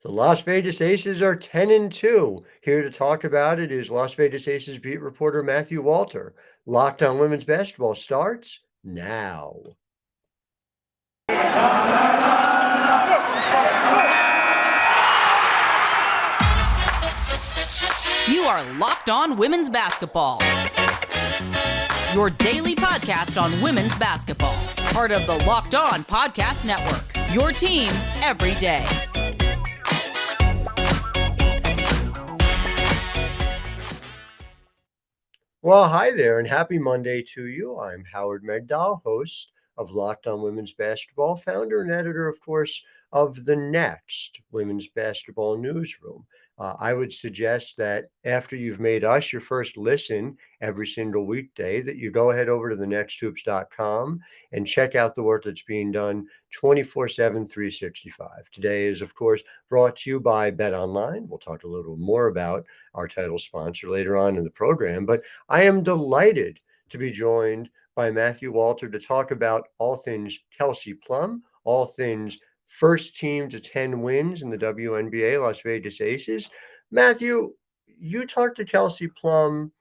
The Las Vegas Aces are 10-2. Here to talk about it is Las Vegas Aces beat reporter Matthew Walter. Locked on Women's Basketball starts now. You are Locked On Women's Basketball, your daily podcast on women's basketball. Part of the Locked On Podcast Network, your team every day. Well, hi there and happy Monday to you. I'm Howard Megdal, host of Locked On Women's Basketball, founder and editor, of course, of the Next Women's Basketball Newsroom. I would suggest that after you've made us your first listen every single weekday, that you go ahead over to thenexthoops.com and check out the work that's being done 24/7, 365. Today is, of course, brought to you by Bet Online. We'll talk a little more about our title sponsor later on in the program, but I am delighted to be joined by Matthew Walter to talk about all things Kelsey Plum, all things first team to 10 wins in the WNBA, Las Vegas Aces. Matthew, you talked to Kelsey Plum.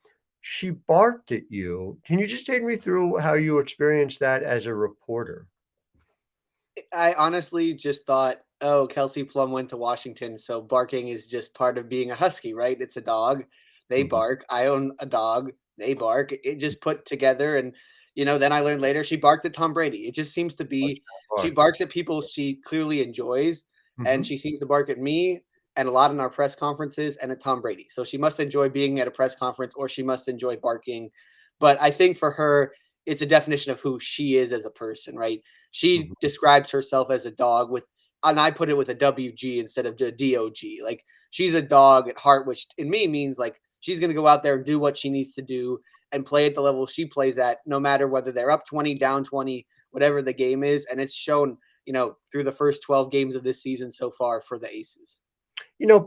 She barked at you. Can you just take me through how you experienced that as a reporter? I honestly just thought, oh, Kelsey Plum went to Washington, so barking is just part of being a husky, right? It's a dog. They bark. I own a dog. They bark. It just put together. And, then I learned later she barked at Tom Brady. It just seems to be, she barks at people she clearly enjoys. And she seems to bark at me and a lot in our press conferences and at Tom Brady. So she must enjoy being at a press conference or she must enjoy barking. But I think for her, it's a definition of who she is as a person, right? She describes herself as a dog and I put it with a WG instead of a DOG. Like she's a dog at heart, which in me means like she's going to go out there and do what she needs to do and play at the level she plays at, no matter whether they're up 20, down 20, whatever the game is. And it's shown, through the first 12 games of this season so far for the Aces.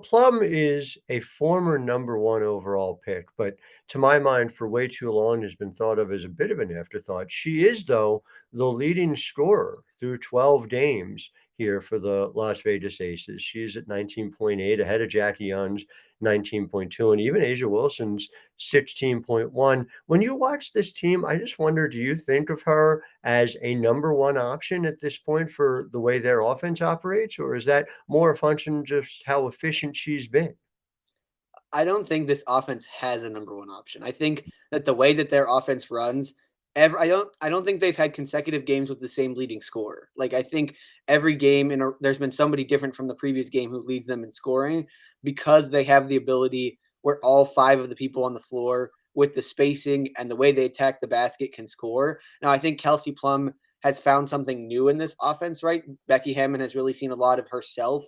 Plum is a former number one overall pick, but to my mind, for way too long, has been thought of as a bit of an afterthought. She is, though, the leading scorer through 12 games here for the Las Vegas Aces. She's at 19.8, ahead of Jackie Young's 19.2, and even Asia Wilson's 16.1. When you watch this team, I just wonder, do you think of her as a number one option at this point for the way their offense operates, or is that more a function of just how efficient she's been? I don't think this offense has a number one option. I think that the way that their offense runs, I don't think they've had consecutive games with the same leading scorer. Like I think every game there's been somebody different from the previous game who leads them in scoring because they have the ability where all five of the people on the floor with the spacing and the way they attack the basket can score. Now I think Kelsey Plum has found something new in this offense, right? Becky Hammon has really seen a lot of herself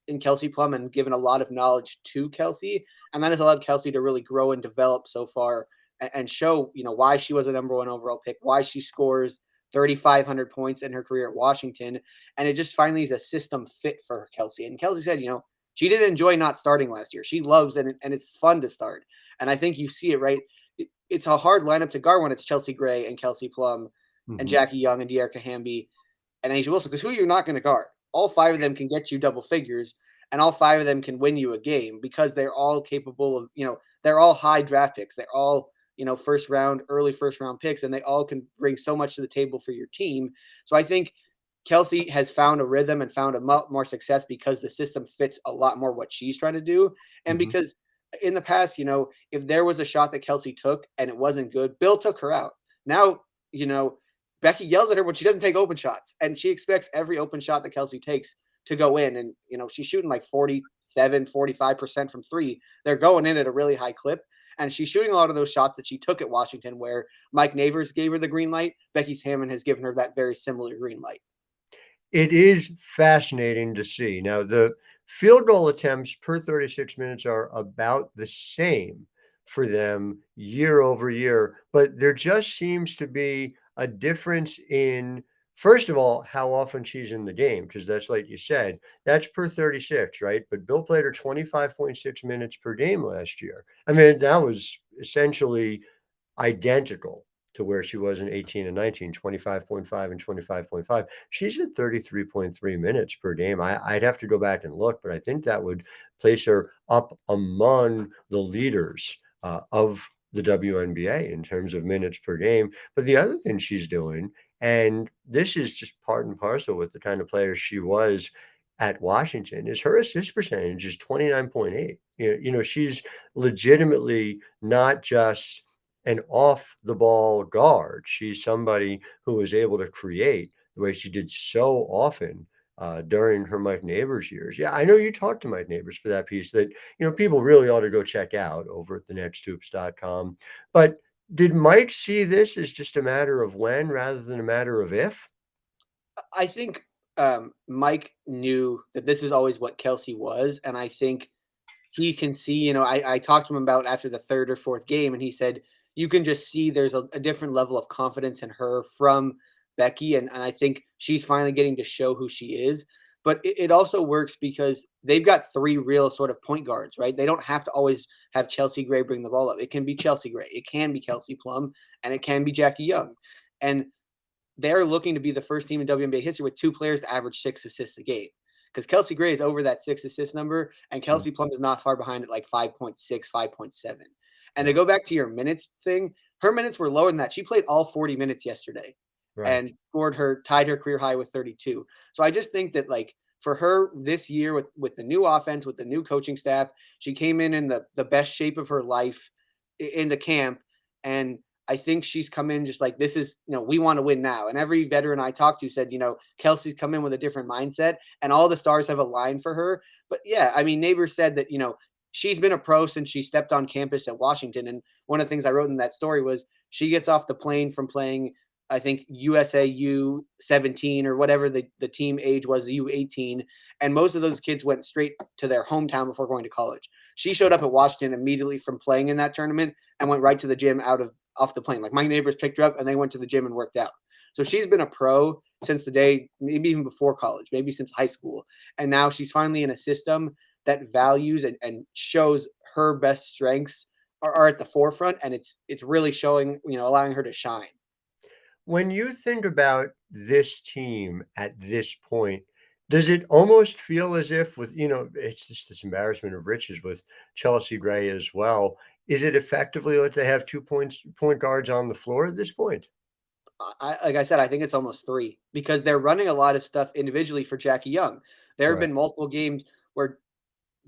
in Kelsey Plum and given a lot of knowledge to Kelsey. And that has allowed Kelsey to really grow and develop so far and show, why she was a number one overall pick, why she scores 3,500 points in her career at Washington. And it just finally is a system fit for Kelsey. And Kelsey said, she didn't enjoy not starting last year. She loves and it's fun to start. And I think you see it, right? It's a hard lineup to guard when it's Chelsea Gray and Kelsey Plum and Jackie Young and De'Arica Hamby and Asia Wilson, because who you're not going to guard? All five of them can get you double figures, and all five of them can win you a game because they're all capable of, they're all high draft picks. They're all, early first round picks, and they all can bring so much to the table for your team. So I think Kelsey has found a rhythm and found a more success because the system fits a lot more what she's trying to do. And because in the past, if there was a shot that Kelsey took and it wasn't good, Bill took her out. Now, Becky yells at her when she doesn't take open shots, and she expects every open shot that Kelsey takes to go in. And, she's shooting like 45% from three. They're going in at a really high clip. And she's shooting a lot of those shots that she took at Washington where Mike Neighbors gave her the green light. Becky Hammon has given her that very similar green light. It is fascinating to see. Now, the field goal attempts per 36 minutes are about the same for them year over year, but there just seems to be a difference in, first of all, how often she's in the game, because that's like you said, that's per 36, right? But Bill played her 25.6 minutes per game last year. I mean, that was essentially identical to where she was in 18 and 19, 25.5 and 25.5. She's at 33.3 minutes per game. I'd have to go back and look, but I think that would place her up among the leaders of the WNBA in terms of minutes per game. But the other thing she's doing, and this is just part and parcel with the kind of player she was at Washington, is her assist percentage is 29.8. She's legitimately not just an off the ball guard. She's somebody who was able to create the way she did so often during her Mike Neighbors years. Yeah, I know you talked to Mike Neighbors for that piece that, people really ought to go check out over at thenexthoops.com. But did Mike see this as just a matter of when rather than a matter of if? I think Mike knew that this is always what Kelsey was, and I think he can see. I talked to him about after the third or fourth game, and he said you can just see there's a different level of confidence in her from Becky, and I think she's finally getting to show who she is. But it also works because they've got three real sort of point guards, right? They don't have to always have Chelsea Gray bring the ball up. It can be Chelsea Gray, it can be Kelsey Plum, and it can be Jackie Young. And they're looking to be the first team in WNBA history with two players to average 6 assists a game. Because Kelsey Gray is over that 6 assist number, and Kelsey Plum is not far behind at like 5.6, 5.7. And to go back to your minutes thing, her minutes were lower than that. She played all 40 minutes yesterday and tied her career high with 32. So I just think that like for her this year with the new offense, with the new coaching staff, she came in the best shape of her life in the camp. And I think she's come in just like, this is, we want to win now. And every veteran I talked to said, Kelsey's come in with a different mindset and all the stars have aligned for her. But yeah, I mean, Neighbors said that, she's been a pro since she stepped on campus at Washington. And one of the things I wrote in that story was she gets off the plane from playing, I think, USA U17 or whatever the team age was, the U18. And most of those kids went straight to their hometown before going to college. She showed up at Washington immediately from playing in that tournament and went right to the gym off the plane. Like my neighbors picked her up and they went to the gym and worked out. So she's been a pro since the day, maybe even before college, maybe since high school. And now she's finally in a system that values and shows her best strengths are at the forefront. And it's really showing, allowing her to shine. When you think about this team at this point, does it almost feel as if it's just this embarrassment of riches with Chelsea Gray as well? Is it effectively like they have 2 point guards on the floor at this point? Like I said, I think it's almost 3 because they're running a lot of stuff individually for Jackie Young. There have been multiple games where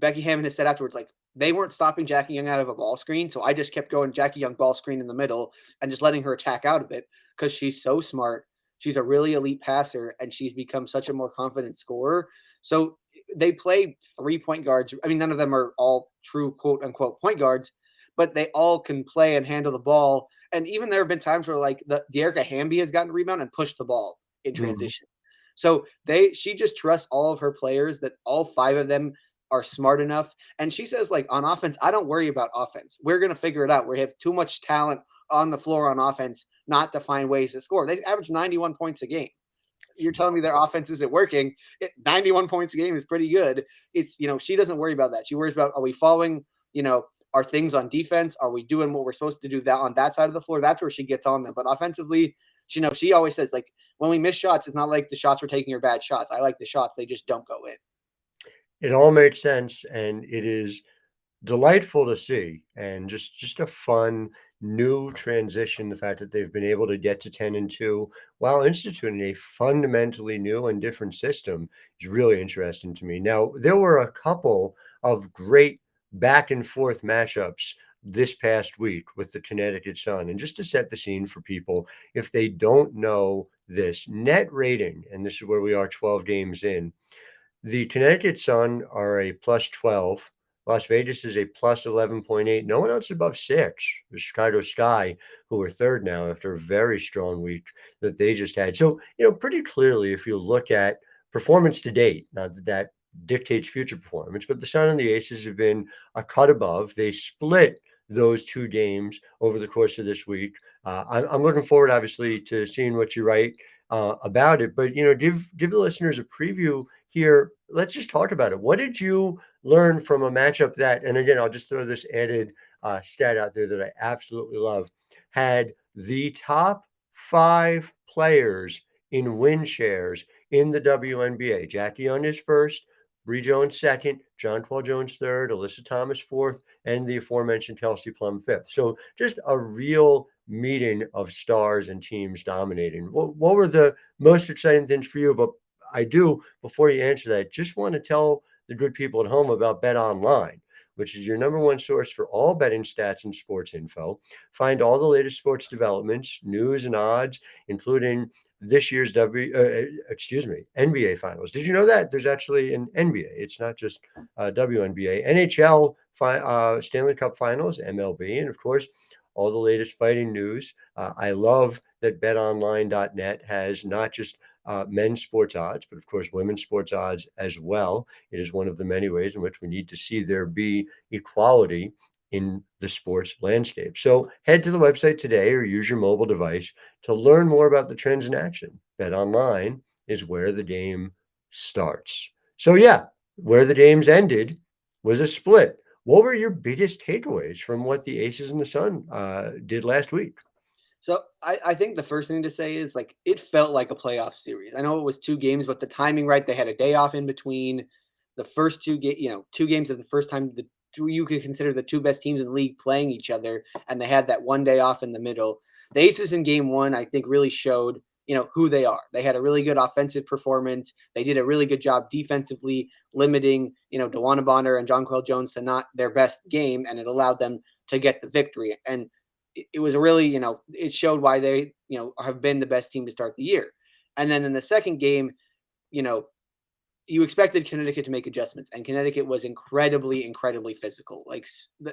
Becky Hammon has said afterwards, like, they weren't stopping Jackie Young out of a ball screen. So I just kept going Jackie Young ball screen in the middle and just letting her attack out of it because she's so smart. She's a really elite passer and she's become such a more confident scorer. So they play 3 point guards. I mean, none of them are all true quote unquote point guards, but they all can play and handle the ball. And even there have been times where like Dearica Hamby has gotten a rebound and pushed the ball in transition. So she just trusts all of her players that all 5 of them are smart enough. And she says, like, on offense, I don't worry about offense. We're going to figure it out. We have too much talent on the floor on offense not to find ways to score. They average 91 points a game. You're telling me their offense isn't working. 91 points a game is pretty good. It's, she doesn't worry about that. She worries about, are we following, our things on defense? Are we doing what we're supposed to do that on that side of the floor? That's where she gets on them. But offensively, she always says, like, when we miss shots, it's not like the shots we're taking are bad shots. I like the shots. They just don't go in. It all makes sense, and it is delightful to see, and just a fun new transition. The fact that they've been able to get to 10-2 while instituting a fundamentally new and different system is really interesting to me. Now, there were a couple of great back and forth matchups this past week with the Connecticut Sun. And just to set the scene for people, if they don't know this net rating, and this is where we are 12 games in, the Connecticut Sun are a plus 12. Las Vegas is a plus 11.8. No one else is above 6. The Chicago Sky, who are third now after a very strong week that they just had. So, pretty clearly, if you look at performance to date, not that that dictates future performance, but the Sun and the Aces have been a cut above. They split those 2 games over the course of this week. I'm looking forward, obviously, to seeing what you write about it. But, give the listeners a preview here. Let's just talk about it. What did you learn from a matchup that, and again, I'll just throw this added stat out there that I absolutely love, had the top 5 players in win shares in the WNBA. Jackie Young is first, Bree Jones second, Jonquel Jones third, Alyssa Thomas fourth, and the aforementioned Kelsey Plum fifth. So just a real meeting of stars and teams dominating. What were the most exciting things for you? But I do, before you answer that, just want to tell the good people at home about Bet Online, which is your number one source for all betting stats and sports info. Find all the latest sports developments, news and odds, including this year's NBA finals. Did you know that there's actually an NBA? It's not just WNBA, NHL, Stanley Cup Finals, MLB, and of course all the latest fighting news. I love that BetOnline.net has not just men's sports odds, but of course women's sports odds as well. It is one of the many ways in which we need to see there be equality in the sports landscape. So head to the website today or use your mobile device to learn more about the trends in action. Bet Online is where the game starts. So yeah, where the games ended was a split. What were your biggest takeaways from what the Aces and the Sun did last week? So I think the first thing to say is like it felt like a playoff series. I know it was 2 games, but the timing right. They had a day off in between the first 2 games of the first time you could consider the 2 best teams in the league playing each other, and they had that one day off in the middle. The Aces in game one, I think, really showed who they are. They had a really good offensive performance. They did a really good job defensively, limiting DeWanna Bonner and Jonquel Jones to not their best game, and it allowed them to get the victory. And it was really, it showed why they, have been the best team to start the year. And then in the second game, you expected Connecticut to make adjustments, and Connecticut was incredibly, incredibly physical. Like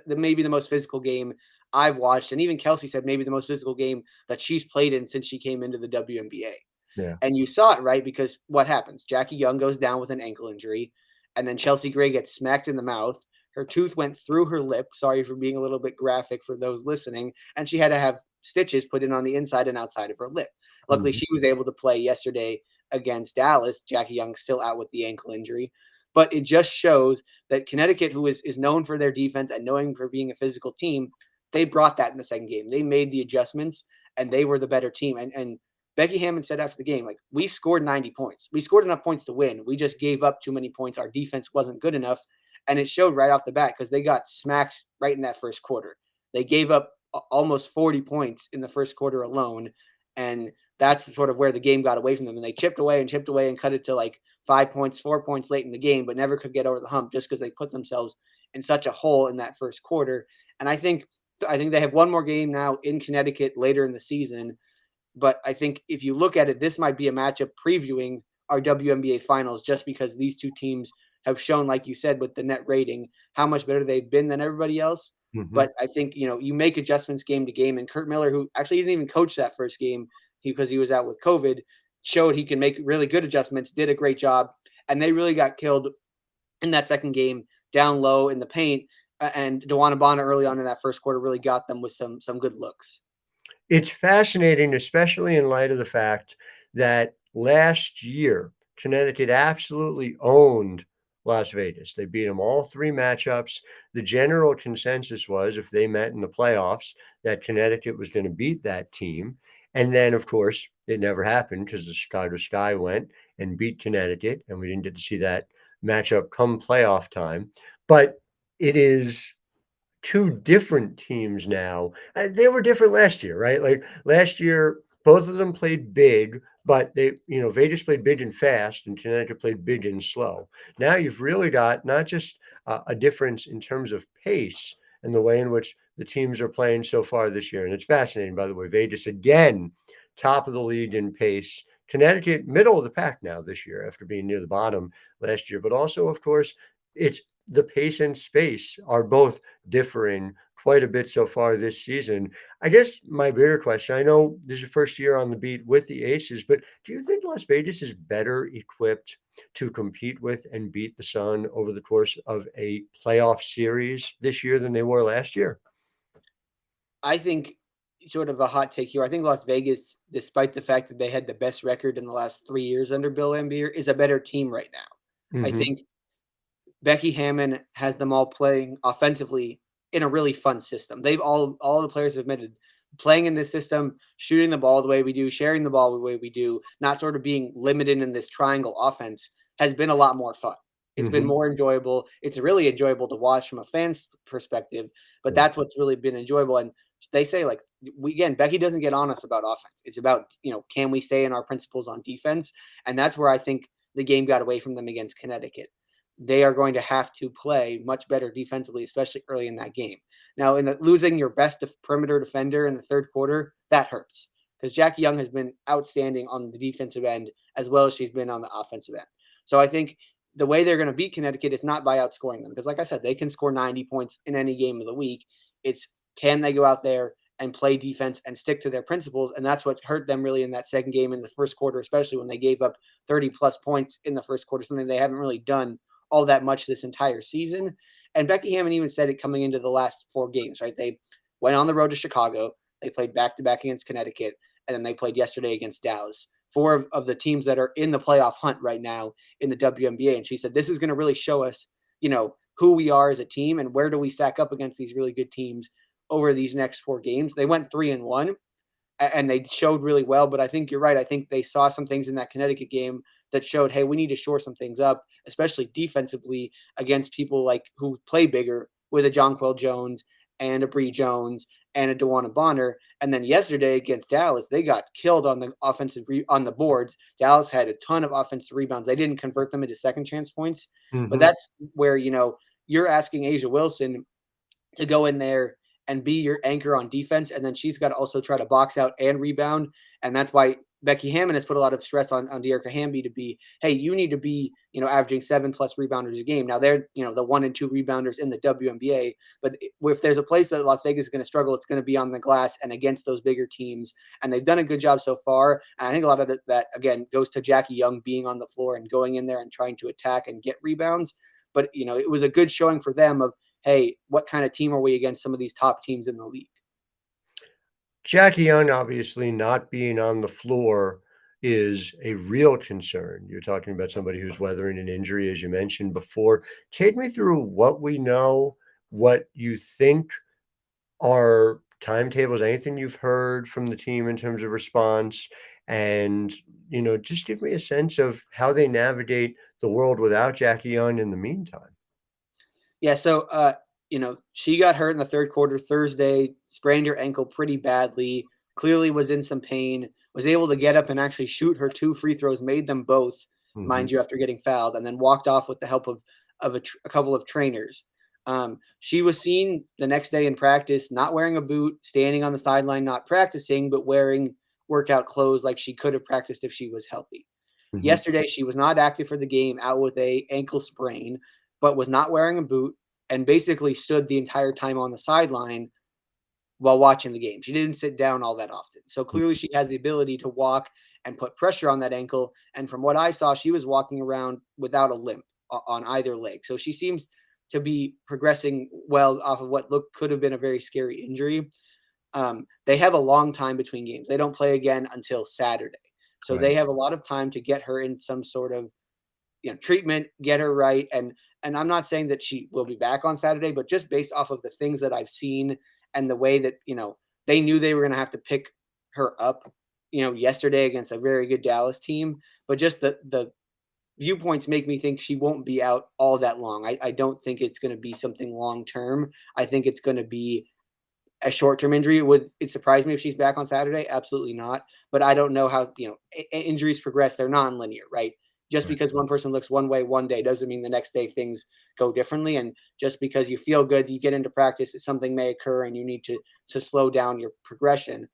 maybe the most physical game I've watched, and even Kelsey said maybe the most physical game that she's played in since she came into the WNBA. Yeah. And you saw it, right? Because what happens? Jackie Young goes down with an ankle injury, and then Chelsea Gray gets smacked in the mouth. Her tooth went through her lip. Sorry for being a little bit graphic for those listening. And she had to have stitches put in on the inside and outside of her lip. Luckily, she was able to play yesterday against Dallas. Jackie Young still out with the ankle injury. But it just shows that Connecticut, who is known for their defense and known for being a physical team, they brought that in the second game. They made the adjustments, and they were the better team. And Becky Hammon said after the game, like, we scored 90 points. We scored enough points to win. We just gave up too many points. Our defense wasn't good enough. And it showed right off the bat because they got smacked right in that first quarter. They gave up almost 40 points in the first quarter alone. And that's sort of where the game got away from them. And they chipped away and cut it to like 5 points, 4 points late in the game, but never could get over the hump just because they put themselves in such a hole in that first quarter. And I think they have one more game now in Connecticut later in the season. But I think if you look at it, this might be a matchup previewing our WNBA finals just because these two teams have shown, like you said, with the net rating, how much better they've been than everybody else. But I think, you make adjustments game to game. And Kurt Miller, who actually didn't even coach that first game because he was out with COVID, showed he can make really good adjustments, did a great job. And they really got killed in that second game down low in the paint. And DeWanna Bonner early on in that first quarter really got them with some good looks. It's fascinating, especially in light of the fact that last year, Connecticut absolutely owned Las Vegas. They beat them all 3 matchups. The general consensus was if they met in the playoffs, that Connecticut was going to beat that team. And then, of course, it never happened because the Chicago Sky went and beat Connecticut, and we didn't get to see that matchup come playoff time. But it is 2 different teams now. They were different last year, right? Like last year, both of them played big, but Vegas played big and fast, and Connecticut played big and slow. Now you've really got not just a difference in terms of pace and the way in which the teams are playing so far this year. And it's fascinating, by the way. Vegas again, top of the league in pace. Connecticut, middle of the pack now this year after being near the bottom last year. But also, of course, it's the pace and space are both differing quite a bit so far this season. I guess my bigger question, I know this is your first year on the beat with the Aces, but do you think Las Vegas is better equipped to compete with and beat the Sun over the course of a playoff series this year than they were last year? I think sort of a hot take here. I think Las Vegas, despite the fact that they had the best record in the last 3 years under Bill Laimbeer, is a better team right now. I think Becky Hammon has them all playing offensively in a really fun system. They've all the players have admitted playing in this system, shooting the ball the way we do, sharing the ball the way we do, not sort of being limited in this triangle offense has been a lot more fun. It's been more enjoyable. It's really enjoyable to watch from a fan's perspective, but Yeah. that's what's really been enjoyable. And they say, like, Becky doesn't get on us about offense. It's about, can we stay in our principles on defense? And that's where I think the game got away from them against Connecticut. They are going to have to play much better defensively, especially early in that game. Now, losing your best perimeter defender in the third quarter, that hurts because Jackie Young has been outstanding on the defensive end as well as she's been on the offensive end. So I think the way they're going to beat Connecticut is not by outscoring them because, like I said, they can score 90 points in any game of the week. It's can they go out there and play defense and stick to their principles? And that's what hurt them really in that second game in the first quarter, especially when they gave up 30-plus points in the first quarter, something they haven't really done all that much this entire season. And Becky Hammon even said it coming into the last 4 games, right? They went on the road to Chicago. They played back-to-back against Connecticut, and then they played yesterday against Dallas. 4 of the teams that are in the playoff hunt right now in the WNBA. And she said, this is going to really show us, who we are as a team and where do we stack up against these really good teams over these next 4 games. They went 3-1 and they showed really well, but I think you're right. I think they saw some things in that Connecticut game that showed, hey, we need to shore some things up, especially defensively against people like who play bigger with a Jonquel Jones and a Bree Jones and a DeWanna Bonner. And then yesterday against Dallas, they got killed on the on the boards. Dallas had a ton of offensive rebounds. They didn't convert them into second chance points, but that's where, you're asking Asia Wilson to go in there and be your anchor on defense. And then she's got to also try to box out and rebound. And that's why Becky Hammon has put a lot of stress on Dearica Hamby to be, hey, you need to be, averaging 7+ rebounders a game. Now they're, the 1 and 2 rebounders in the WNBA, but if there's a place that Las Vegas is going to struggle, it's going to be on the glass and against those bigger teams. And they've done a good job so far. And I think a lot of that, again, goes to Jackie Young being on the floor and going in there and trying to attack and get rebounds. But, it was a good showing for them of, hey, what kind of team are we against some of these top teams in the league? Jackie Young obviously not being on the floor is a real concern. You're talking about somebody who's weathering an injury, as you mentioned before. Take me through what we know, what you think are timetables, anything you've heard from the team in terms of response, and, just give me a sense of how they navigate the world without Jackie Young in the meantime. Yeah, so she got hurt in the third quarter Thursday, sprained her ankle pretty badly, clearly was in some pain, was able to get up and actually shoot her 2 free throws, made them both, mind you, after getting fouled, and then walked off with the help of a couple of trainers. She was seen the next day in practice, not wearing a boot, standing on the sideline, not practicing, but wearing workout clothes like she could have practiced if she was healthy. Yesterday, she was not active for the game, out with a ankle sprain, but was not wearing a boot and basically stood the entire time on the sideline while watching the game. She didn't sit down all that often. So clearly she has the ability to walk and put pressure on that ankle. And from what I saw, she was walking around without a limp on either leg. So she seems to be progressing well off of what could have been a very scary injury. They have a long time between games. They don't play again until Saturday. So they have a lot of time to get her in some sort of treatment, get her right. And I'm not saying that she will be back on Saturday, but just based off of the things that I've seen and the way that, they knew they were going to have to pick her up, yesterday against a very good Dallas team. But just the viewpoints make me think she won't be out all that long. I don't think it's going to be something long-term. I think it's going to be a short-term injury. Would it surprise me if she's back on Saturday? Absolutely not. But I don't know how, injuries progress. They're non-linear, right? Just because one person looks one way one day doesn't mean the next day things go differently. And just because you feel good, you get into practice, something may occur and you need to slow down your progression.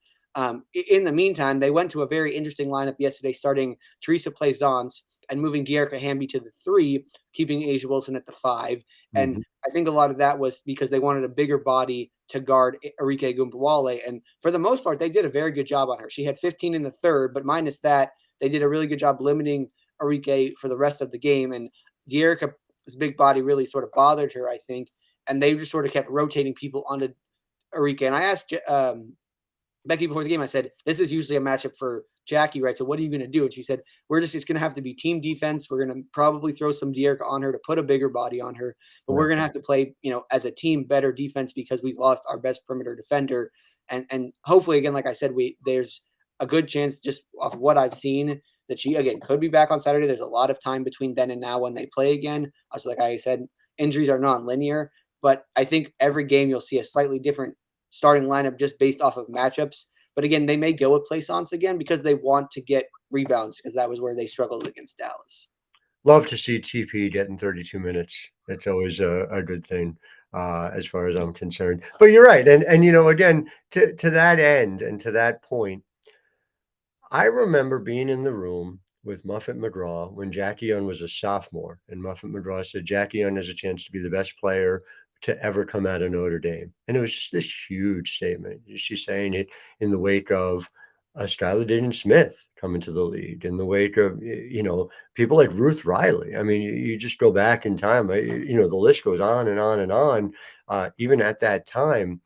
In the meantime, they went to a very interesting lineup yesterday, starting Teresa Plaisance and moving Dearica Hamby to the 3, keeping Asia Wilson at the 5. And I think a lot of that was because they wanted a bigger body to guard Arike Gumbawale. And for the most part, they did a very good job on her. She had 15 in the third, but minus that, they did a really good job limiting Arike for the rest of the game. And Dearica's big body really sort of bothered her, I think. And they just sort of kept rotating people onto Arike. And I asked Becky before the game, I said, this is usually a matchup for Jackie, right, so what are you going to do? And she said, it's going to have to be team defense. We're going to probably throw some De'Erica on her to put a bigger body on her, but we're going to have to play, as a team, better defense because we lost our best perimeter defender. And hopefully, again, like I said, there's a good chance, just off what I've seen, that she, again, could be back on Saturday. There's a lot of time between then and now when they play again. Also, like I said, injuries are non-linear, but I think every game you'll see a slightly different starting lineup just based off of matchups. But again, they may go with Plaisance again because they want to get rebounds, because that was where they struggled against Dallas. Love to see TP getting 32 minutes. That's always a good thing as far as I'm concerned. But you're right. And again, to that end and to that point, I remember being in the room with Muffet McGraw when Jackie Young was a sophomore, and Muffet McGraw said Jackie Young has a chance to be the best player to ever come out of Notre Dame. And it was just this huge statement. She's saying it in the wake of Skylar Diggins-Smith coming to the league, in the wake of, people like Ruth Riley. I mean, you just go back in time, the list goes on and on and on. Even at that time,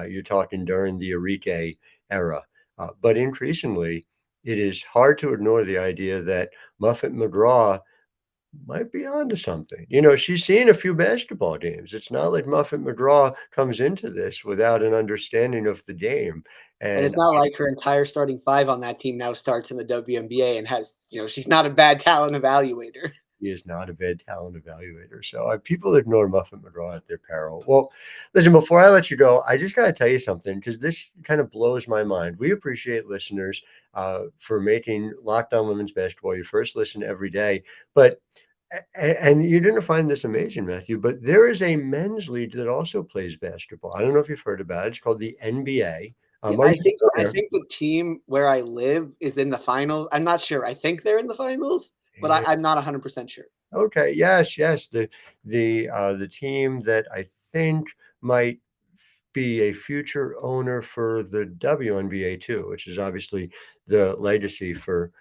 you're talking during the Arike era. But increasingly, it is hard to ignore the idea that Muffet McGraw might be onto something. She's seen a few basketball games. It's not like Muffet McGraw comes into this without an understanding of the game. And it's not like her entire starting five on that team now starts in the WNBA and has, she's not a bad talent evaluator. He is not a bad talent evaluator. So people ignore Muffet McGraw at their peril. Well, listen, before I let you go, I just got to tell you something, because this kind of blows my mind. We appreciate listeners for making Locked On Women's Basketball your first listen every day. And you're going to find this amazing, Matthew, but there is a men's league that also plays basketball. I don't know if you've heard about it. It's called the NBA. I think the team where I live is in the finals. I'm not sure. I think they're in the finals, but I'm not 100% sure. Okay. Yes. The team that I think might be a future owner for the WNBA too, which is obviously the legacy for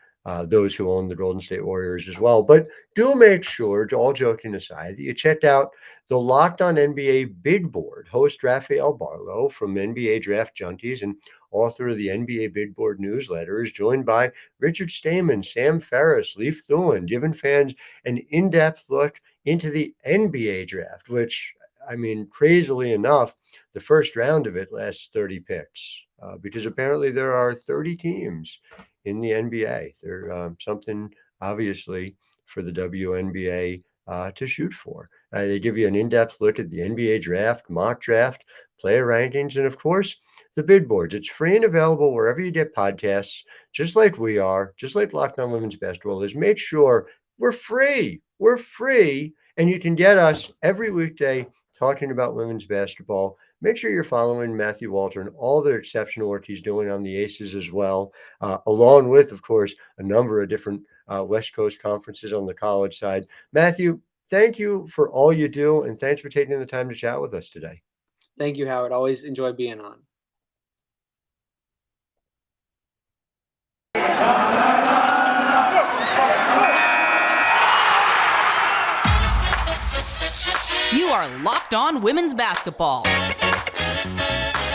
those who own the Golden State Warriors as well. But do make sure, all joking aside, that you check out the Locked On NBA Big Board. Host Rafael Barlow from NBA Draft Junkies and author of the NBA Big Board newsletter is joined by Richard Stamen, Sam Ferris, Leif Thulin, giving fans an in-depth look into the NBA draft, which, I mean, crazily enough, the first round of it lasts 30 picks because apparently there are 30 teams in the NBA. They're something, obviously, for the WNBA to shoot for. They give you an in-depth look at the NBA draft, mock draft, player rankings, and, of course, the bid boards. It's free and available wherever you get podcasts, just like we are, just like Locked On Women's Basketball is. Make sure we're free. We're free, and you can get us every weekday talking about women's basketball. Make sure you're following Matthew Walter and all the exceptional work he's doing on the Aces as well, along with, of course, a number of different West Coast conferences on the college side. Matthew, thank you for all you do, and thanks for taking the time to chat with us today. Thank you, Howard. Always enjoy being on. You are Locked On Women's Basketball,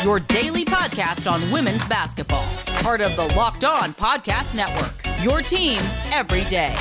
your daily podcast on women's basketball. Part of the Locked On Podcast Network, your team every day.